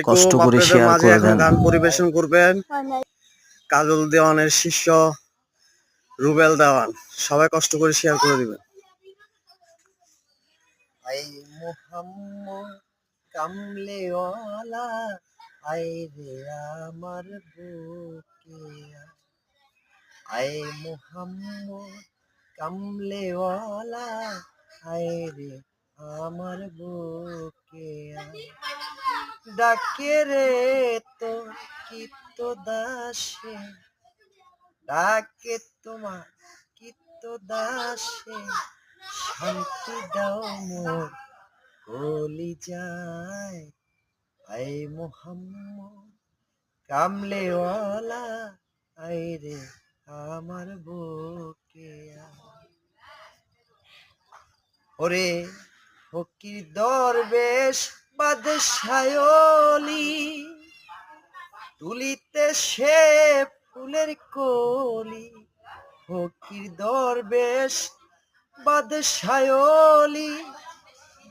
কষ্ট করে আপনাদের শেয়ার মাঝে করে এখন দেন। গান পরিবেশন করবেন কাজল দেওয়ানের শিষ্য রুবেল দেওয়ান। সবাই কষ্ট করে শেয়ার করে দিবেন। আই মোহাম্মদ কামলেওয়ালা আই রে আমার বুকে আই মোহাম্মদ কামলেওয়ালা আই রে আমার বুকে ডাকে রে তোর কিত্ত দাসে ডাকে তোমার কিত্ত দাসে শান্তি দাও মোর কলিজায় আই মোহাম্মদ কামলেওয়ালা আই রে আমার বুকে ওরে ফকির দরবেশ বাদশায়লি তুলিতে সে ফুলের কলি ফকির দরবেশ বাদশায়লি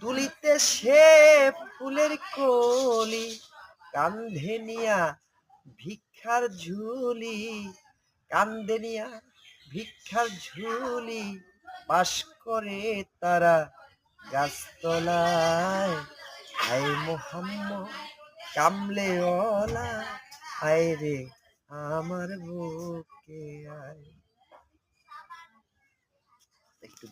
তুলিতে সে ফুলের কলি কান্ধে নিয়া ভিক্ষার ঝুলি কান্দে নিয়া ভিক্ষার ঝুলি পাশ করে তারা গাছতলায় আই মোহাম্মদ কামলেওয়ালা আয় রে আমার বুকে আয় একটু